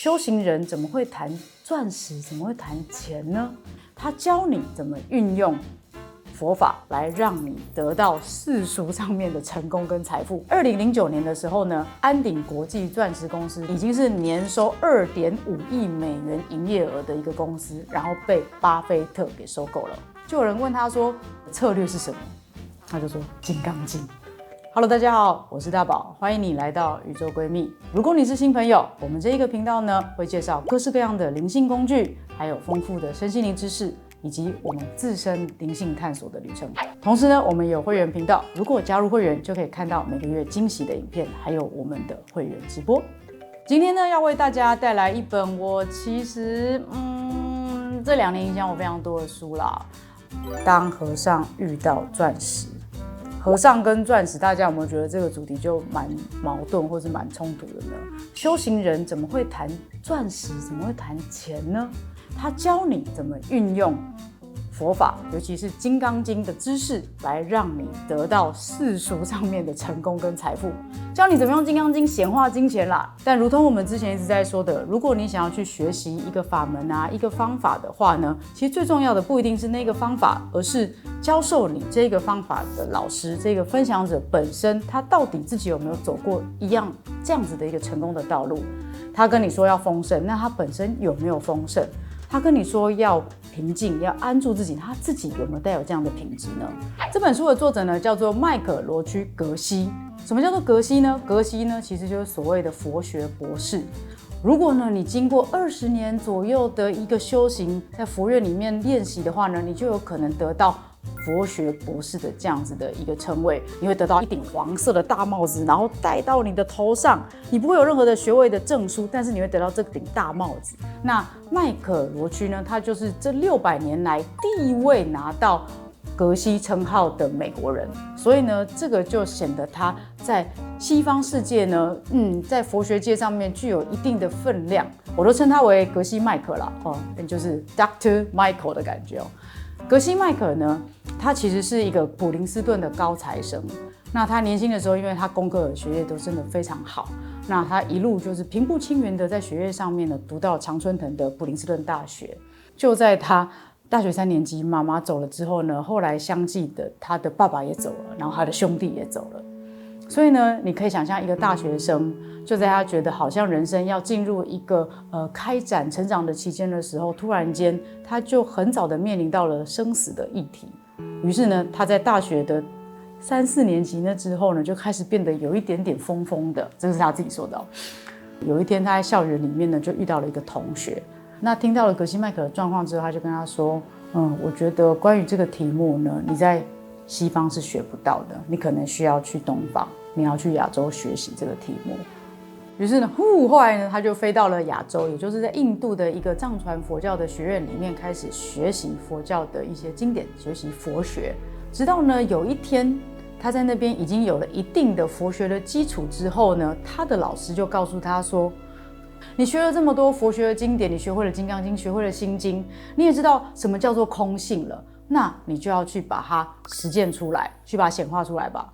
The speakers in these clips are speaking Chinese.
修行人怎么会谈钻石，怎么会谈钱呢？他教你怎么运用佛法来让你得到世俗上面的成功跟财富。2009年的时候呢，安鼎国际钻石公司已经是年收2.5亿美元营业额的一个公司，然后被巴菲特给收购了。就有人问他说策略是什么，他就说金刚经。Hello， 大家好，我是大宝，欢迎你来到宇宙闺蜜。如果你是新朋友，我们这一个频道呢会介绍各式各样的灵性工具，还有丰富的身心灵知识，以及我们自身灵性探索的旅程。同时呢，我们有会员频道，如果加入会员就可以看到每个月惊喜的影片，还有我们的会员直播。今天呢，要为大家带来一本我其实这2年影响我非常多的书啦。当和尚遇到钻石。和尚跟钻石，大家有没有觉得这个主题就蛮矛盾或是蛮冲突的呢？修行人怎么会谈钻石，怎么会谈钱呢？他教你怎么运用佛法，尤其是《金刚经》的知识，来让你得到世俗上面的成功跟财富，教你怎么用《金刚经》显化金钱啦。但如同我们之前一直在说的，如果你想要去学习一个法门啊，一个方法的话呢，其实最重要的不一定是那个方法，而是教授你这个方法的老师，这个分享者本身，他到底自己有没有走过这样子的一个成功的道路？他跟你说要丰盛，那他本身有没有丰盛？他跟你说要平静，要安住自己，他自己有没有带有这样的品质呢？这本书的作者呢叫做迈克·罗区·格西。什么叫做格西呢？格西呢其实就是所谓的佛学博士。如果呢你经过20年左右的一个修行，在佛院里面练习的话呢，你就有可能得到佛学博士的这样子的一个称谓。你会得到一顶黄色的大帽子，然后戴到你的头上，你不会有任何的学位的证书，但是你会得到这顶大帽子。那迈克·罗区呢，他就是这600年来第一位拿到格西称号的美国人，所以呢，这个就显得他在西方世界呢，在佛学界上面具有一定的分量。我都称他为格西麦克啦，就是 Dr. Michael 的感觉哦。格西麦克呢，他其实是一个普林斯顿的高材生。那他年轻的时候，因为他功课学业都真的非常好，那他一路就是平步青云的在学业上面呢，读到常春藤的普林斯顿大学。就在他大学3年级，妈妈走了之后呢，后来相继的他的爸爸也走了，然后他的兄弟也走了。所以呢，你可以想象一个大学生，就在他觉得好像人生要进入一个开展成长的期间的时候，突然间他就很早的面临到了生死的议题。于是呢，他在大学的3、4年级那之后呢，就开始变得有一点点疯疯的，这是他自己说的。有一天他在校园里面呢，就遇到了一个同学。那听到了格西麦克的状况之后，他就跟他说，我觉得关于这个题目呢，你在西方是学不到的，你可能需要去东方，你要去亚洲学习这个题目。于是呢，后来呢，他就飞到了亚洲，也就是在印度的一个藏传佛教的学院里面开始学习佛教的一些经典，学习佛学。直到呢有一天，他在那边已经有了一定的佛学的基础之后呢，他的老师就告诉他说，你学了这么多佛学的经典，你学会了《金刚经》，学会了《心经》，你也知道什么叫做空性了，那你就要去把它实践出来，去把它显化出来吧。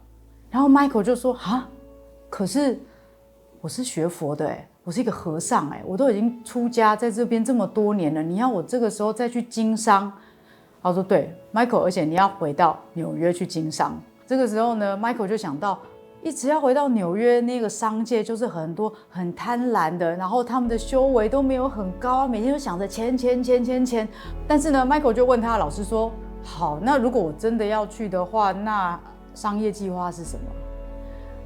然后 Michael 就说，可是我是学佛的我是一个和尚我都已经出家在这边这么多年了，你要我这个时候再去经商？他说对 Michael， 而且你要回到纽约去经商。这个时候呢 Michael 就想到，一直要回到纽约那个商界，就是很多很贪婪的，然后他们的修为都没有很高，每天都想着钱。但是呢 Michael 就问他老师说，好，那如果我真的要去的话，那商业计划是什么？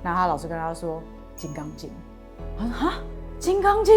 那他老师跟他说，金刚经。金刚经？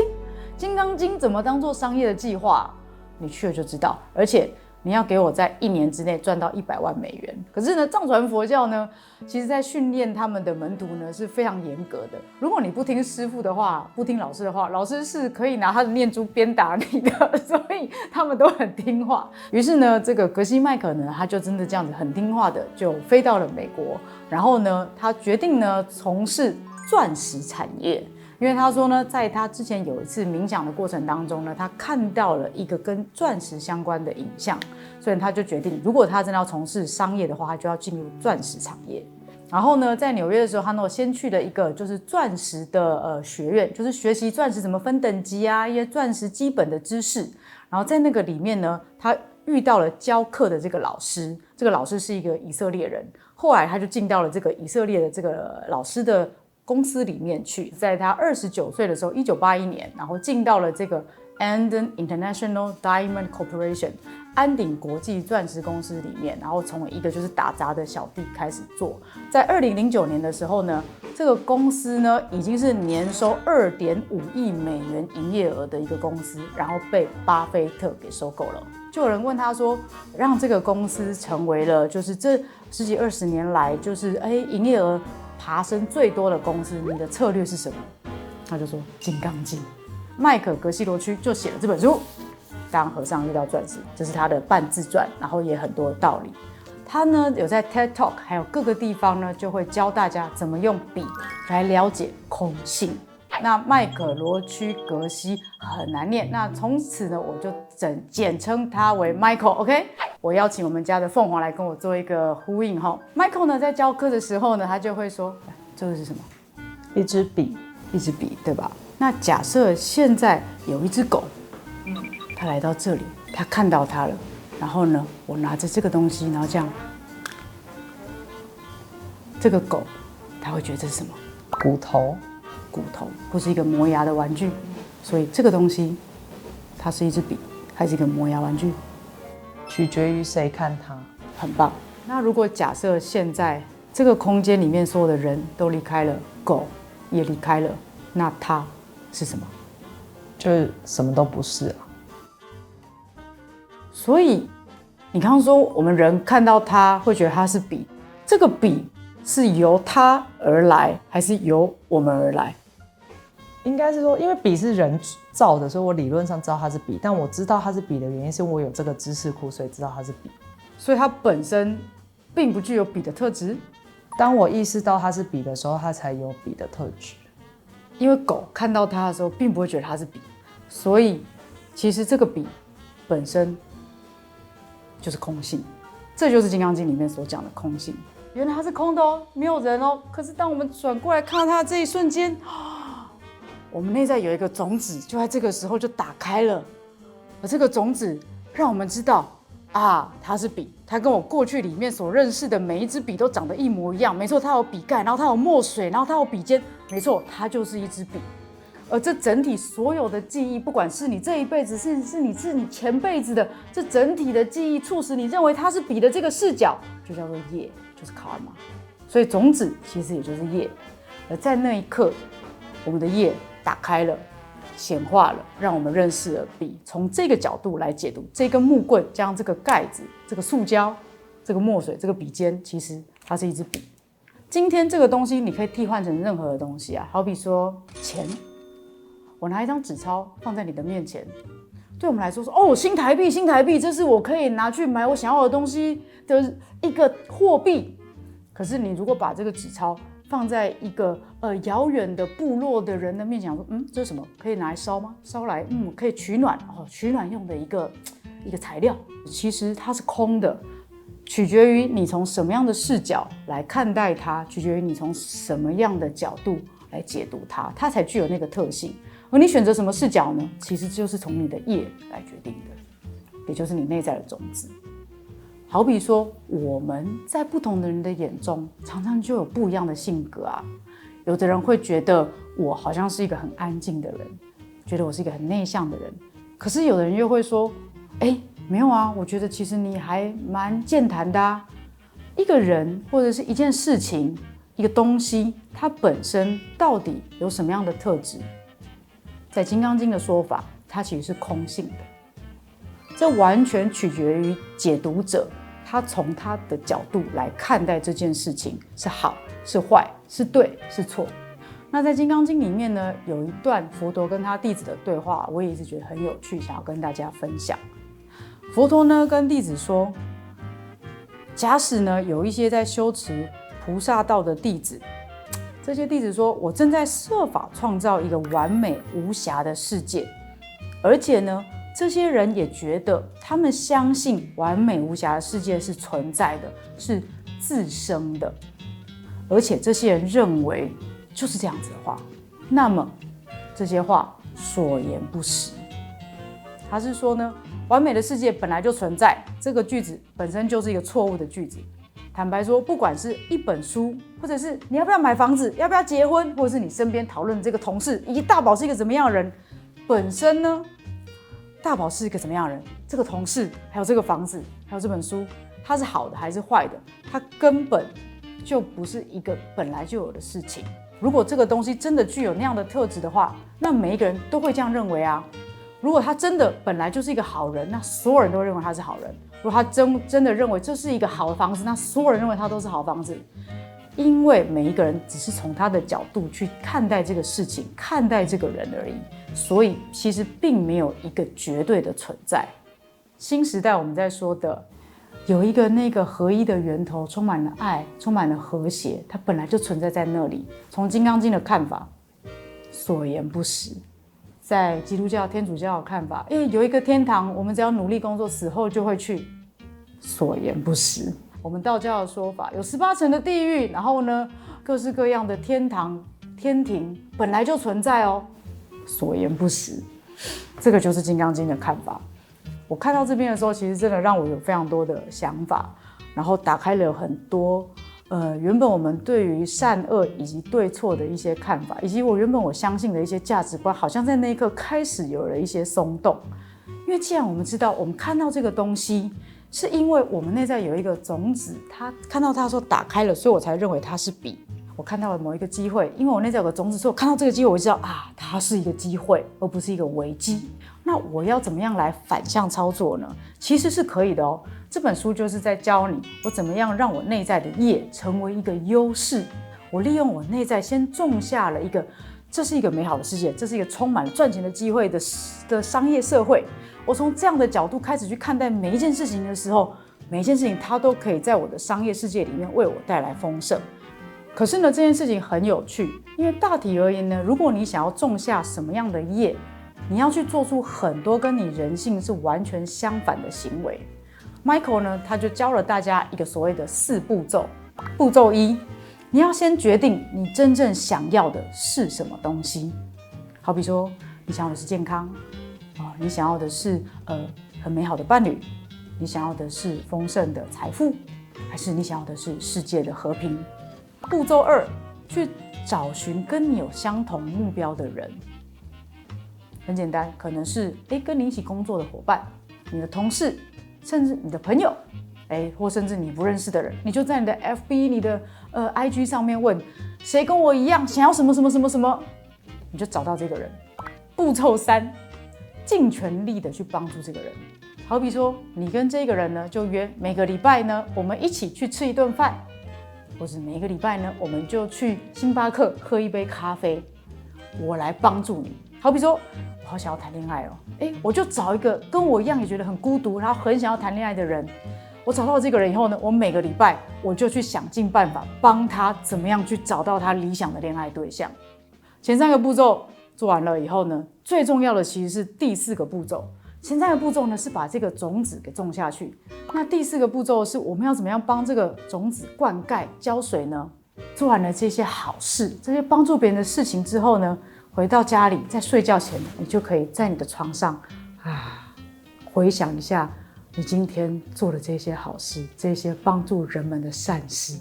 金刚经怎么当做商业的计划？你去了就知道，而且你要给我在1年之内赚到100万美元。可是呢，藏传佛教呢，其实在训练他们的门徒呢是非常严格的。如果你不听师父的话，不听老师的话，老师是可以拿他的念珠鞭打你的，所以他们都很听话。于是呢，这个格西麦克呢，他就真的这样子很听话的就飞到了美国，然后呢，他决定呢从事钻石产业。因为他说呢，在他之前有一次冥想的过程当中呢，他看到了一个跟钻石相关的影像，所以他就决定，如果他真的要从事商业的话，他就要进入钻石产业。然后呢，在纽约的时候，哈诺先去了一个就是钻石的学院，就是学习钻石怎么分等级啊，一些钻石基本的知识。然后在那个里面呢，他遇到了教课的这个老师，这个老师是一个以色列人。后来他就进到了这个以色列的这个老师的公司里面去，在他29岁的时候，1981年，然后进到了这个 Anden International Diamond Corporation 安鼎国际钻石公司里面，然后从一个就是打杂的小弟开始做。在2009年的时候呢，这个公司呢已经是年收2.5亿美元营业额的一个公司，然后被巴菲特给收购了。就有人问他说，让这个公司成为了就是这10几20年来就是营业额爬升最多的公司，你的策略是什么？他就说金刚经。麦克格西罗区就写了这本书《当和尚遇到钻石》，这是他的半自传，然后也很多道理。他呢有在 TED Talk 还有各个地方呢，就会教大家怎么用笔来了解空性。那麦克罗区格西很难念，那从此呢我就简称他为 Michael。OK， 我邀请我们家的凤凰来跟我做一个呼应哈。Michael 呢在教课的时候呢，他就会说：“这个是什么？一支笔，一支笔，对吧？”那假设现在有一只狗，它来到这里，它看到它了，然后呢，我拿着这个东西，然后这样，这个狗它会觉得这是什么？骨头，骨头，或是一个磨牙的玩具。所以这个东西，它是一支笔，还是一个磨牙玩具？取决于谁看它。很棒。那如果假设现在这个空间里面所有的人都离开了，狗也离开了，那它是什么？就是什么都不是啊。所以你刚刚说我们人看到它会觉得它是笔，这个笔是由它而来，还是由我们而来？应该是说，因为笔是人造的，所以我理论上知道它是笔，但我知道它是笔的原因是我有这个知识库，所以知道它是笔。所以它本身并不具有笔的特质。当我意识到它是笔的时候，它才有笔的特质。因为狗看到它的时候，并不会觉得它是笔，所以其实这个笔本身就是空性，这就是《金刚经》里面所讲的空性。原来它是空的哦，没有人哦。可是当我们转过来看到它的这一瞬间，我们内在有一个种子，就在这个时候就打开了。而这个种子让我们知道啊，它是笔，它跟我过去里面所认识的每一支笔都长得一模一样。没错，它有笔盖，然后它有墨水，然后它有笔尖。没错，它就是一支笔。而这整体所有的记忆，不管是你这一辈子，是你前辈子的，这整体的记忆促使你认为它是笔的这个视角，就叫做业，就是 karma。所以种子其实也就是业。而在那一刻，我们的业打开了，显化了，让我们认识了笔。从这个角度来解读，这根木棍加上这个盖子、这个塑胶、这个墨水、这个笔尖，其实它是一支笔。今天这个东西你可以替换成任何的东西啊，好比说钱，我拿一张纸钞放在你的面前，对我们来说哦，新台币，新台币，这是我可以拿去买我想要的东西的一个货币。可是你如果把这个纸钞放在一个遥远的部落的人的面前，说这是什么？可以拿来烧吗？烧来可以取暖哦，取暖用的一个材料，其实它是空的。取决于你从什么样的视角来看待它，取决于你从什么样的角度来解读它，它才具有那个特性。而你选择什么视角呢？其实就是从你的业来决定的，也就是你内在的种子。好比说，我们在不同的人的眼中，常常就有不一样的性格啊。有的人会觉得我好像是一个很安静的人，觉得我是一个很内向的人。可是有的人又会说，没有啊，我觉得其实你还蛮健谈的啊。一个人或者是一件事情、一个东西，它本身到底有什么样的特质？在《金刚经》的说法，它其实是空性的。这完全取决于解读者，他从他的角度来看待这件事情，是好是坏，是对是错。那在《金刚经》里面呢，有一段佛陀跟他弟子的对话，我也一直觉得很有趣，想要跟大家分享。佛陀呢跟弟子说，假使呢有一些在修持菩萨道的弟子，这些弟子说，我正在设法创造一个完美无瑕的世界，而且呢这些人也觉得他们相信完美无瑕的世界是存在的，是自生的。而且这些人认为就是这样子的话，那么这些话所言不实。他是说呢，完美的世界本来就存在，这个句子本身就是一个错误的句子。坦白说，不管是一本书，或者是你要不要买房子，要不要结婚，或者是你身边讨论这个同事以及大宝是一个怎么样的人，本身呢，大宝是一个怎么样的人，这个同事还有这个房子还有这本书，它是好的还是坏的，它根本就不是一个本来就有的事情。如果这个东西真的具有那样的特质的话，那每一个人都会这样认为啊。如果他真的本来就是一个好人，那所有人都认为他是好人。如果他真的认为这是一个好的房子，那所有人认为它都是好房子。因为每一个人只是从他的角度去看待这个事情，看待这个人而已，所以其实并没有一个绝对的存在。新时代我们在说的有一个那个合一的源头，充满了爱，充满了和谐，它本来就存在在那里。从《金刚经》的看法，所言不实。在基督教、天主教的看法，有一个天堂，我们只要努力工作，死后就会去，所言不实。我们道教的说法有18层的地狱，然后呢，各式各样的天堂、天庭本来就存在哦，所言不实。这个就是《金刚经》的看法。我看到这边的时候，其实真的让我有非常多的想法，然后打开了很多原本我们对于善恶以及对错的一些看法，以及原本我相信的一些价值观，好像在那一刻开始有了一些松动。因为既然我们知道，我们看到这个东西，是因为我们内在有一个种子，它看到它说打开了，所以我才认为它是笔。我看到了某一个机会，因为我内在有个种子，所以我看到这个机会，我就知道啊，它是一个机会，而不是一个危机。那我要怎么样来反向操作呢？其实是可以的哦。这本书就是在教你，我怎么样让我内在的业成为一个优势。我利用我内在先种下了一个，这是一个美好的世界，这是一个充满了赚钱的机会的商业社会。我从这样的角度开始去看待每一件事情的时候，每一件事情它都可以在我的商业世界里面为我带来丰盛。可是呢，这件事情很有趣，因为大体而言呢，如果你想要种下什么样的业，你要去做出很多跟你人性是完全相反的行为。Michael 呢，他就教了大家一个所谓的4步骤。步骤1，你要先决定你真正想要的是什么东西。好比说，你想要的是健康，你想要的是很美好的伴侣，你想要的是丰盛的财富，还是你想要的是世界的和平？步骤2，去找寻跟你有相同目标的人。很简单，可能是跟你一起工作的伙伴，你的同事，甚至你的朋友，或甚至你不认识的人，你就在你的 FB、你的IG 上面问，谁跟我一样想要什么什么什么什么，你就找到这个人。步骤3，尽全力的去帮助这个人。好比说，你跟这个人呢，就约每个礼拜呢，我们一起去吃一顿饭，或是每个礼拜呢，我们就去星巴克喝一杯咖啡，我来帮助你。好比说，我好想要谈恋爱哦，我就找一个跟我一样也觉得很孤独，然后很想要谈恋爱的人。我找到这个人以后呢，我每个礼拜我就去想尽办法帮他怎么样去找到他理想的恋爱对象。前3个步骤做完了以后呢，最重要的其实是第4个步骤。前3个步骤呢是把这个种子给种下去，那第4个步骤是我们要怎么样帮这个种子灌溉浇水呢？做完了这些好事，这些帮助别人的事情之后呢，回到家里，在睡觉前，你就可以在你的床上回想一下你今天做的这些好事，这些帮助人们的善事，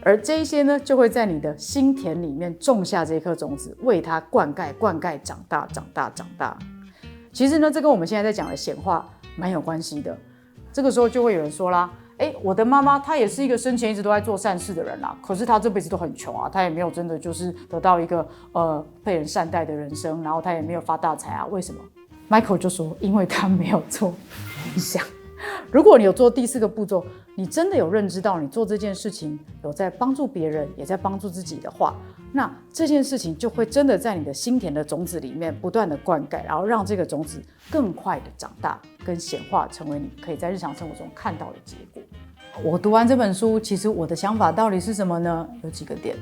而这些呢，就会在你的心田里面种下这颗种子，为它灌溉，长大。其实呢，这跟我们现在在讲的显化蛮有关系的。这个时候就会有人说啦，我的妈妈她也是一个生前一直都在做善事的人啦，可是她这辈子都很穷啊，她也没有真的就是得到一个被人善待的人生，然后她也没有发大财啊，为什么？ Michael 就说，因为他没有做冥想。如果你有做第4个步骤，你真的有认知到你做这件事情有在帮助别人，也在帮助自己的话，那这件事情就会真的在你的心田的种子里面不断的灌溉，然后让这个种子更快的长大跟显化，成为你可以在日常生活中看到的结果。我读完这本书，其实我的想法到底是什么呢？有几个点。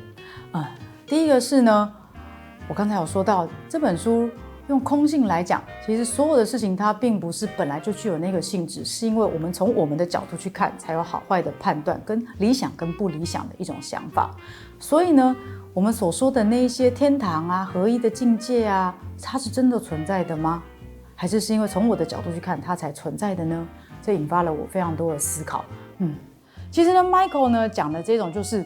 第一个是呢，我刚才有说到这本书用空性来讲，其实所有的事情它并不是本来就具有那个性质，是因为我们从我们的角度去看，才有好坏的判断，跟理想跟不理想的一种想法。所以呢，我们所说的那一些天堂啊、合一的境界啊，它是真的存在的吗？还是因为从我的角度去看，它才存在的呢？这引发了我非常多的思考。其实呢 ，Michael 呢讲的这种就是，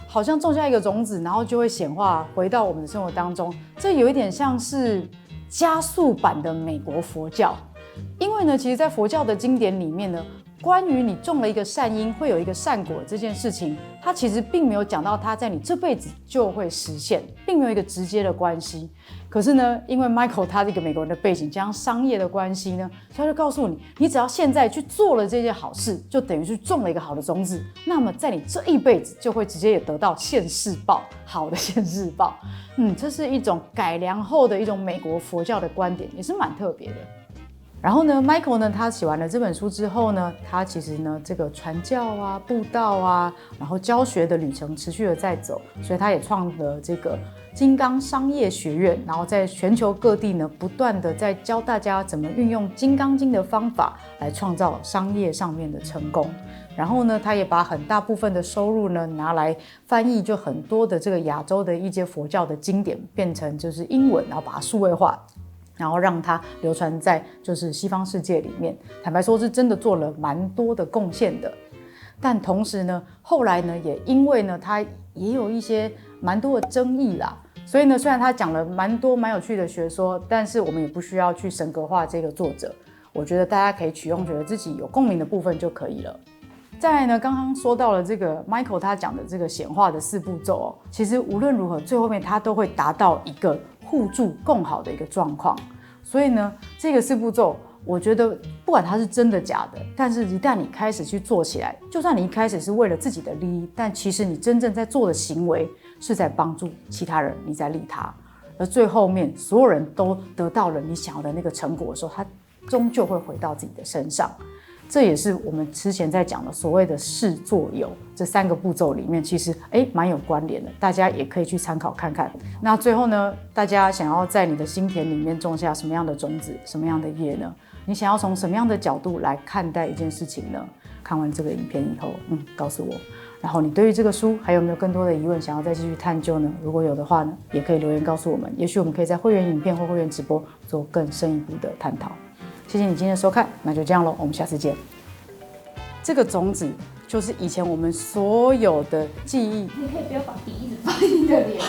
好像种下一个种子，然后就会显化回到我们的生活当中。这有一点像是加速版的美国佛教，因为呢，其实，在佛教的经典里面呢，关于你种了一个善因会有一个善果这件事情，它其实并没有讲到它在你这辈子就会实现，并没有一个直接的关系。可是呢，因为 Michael 他这个美国人的背景加上商业的关系呢，他就告诉你，你只要现在去做了这件好事，就等于是种了一个好的种子，那么在你这一辈子就会直接也得到现世报，好的现世报。这是一种改良后的一种美国佛教的观点，也是蛮特别的。然后呢 ，Michael 呢，他写完了这本书之后呢，他其实呢，这个传教啊、布道啊，然后教学的旅程持续的在走，所以他也创了这个金刚商业学院，然后在全球各地呢，不断的在教大家怎么运用《金刚经》的方法来创造商业上面的成功。然后呢，他也把很大部分的收入呢拿来翻译，就很多的这个亚洲的一些佛教的经典，变成就是英文，然后把它数位化。然后让它流传在就是西方世界里面，坦白说是真的做了蛮多的贡献的。但同时呢，后来呢，也因为呢，它也有一些蛮多的争议啦，所以呢，虽然他讲了蛮多蛮有趣的学说，但是我们也不需要去神格化这个作者。我觉得大家可以取用觉得自己有共鸣的部分就可以了。再来呢，刚刚说到了这个 Michael 他讲的这个显化的4步骤其实无论如何，最后面他都会达到一个互助共好的一个状况。所以呢，这个4步骤，我觉得不管它是真的假的，但是一旦你开始去做起来，就算你一开始是为了自己的利益，但其实你真正在做的行为是在帮助其他人，你在利他，而最后面所有人都得到了你想要的那个成果的时候，它终究会回到自己的身上。这也是我们之前在讲的所谓的事作有这3个步骤里面，其实蛮有关联的，大家也可以去参考看看。那最后呢，大家想要在你的心田里面种下什么样的种子，什么样的叶呢？你想要从什么样的角度来看待一件事情呢？看完这个影片以后，告诉我。然后你对于这个书还有没有更多的疑问，想要再继续探究呢？如果有的话呢，也可以留言告诉我们，也许我们可以在会员影片或会员直播做更深一步的探讨。谢谢你今天的收看，那就这样咯，我们下次见。这个种子就是以前我们所有的记忆。你可以不要把笔一直放在你的脸。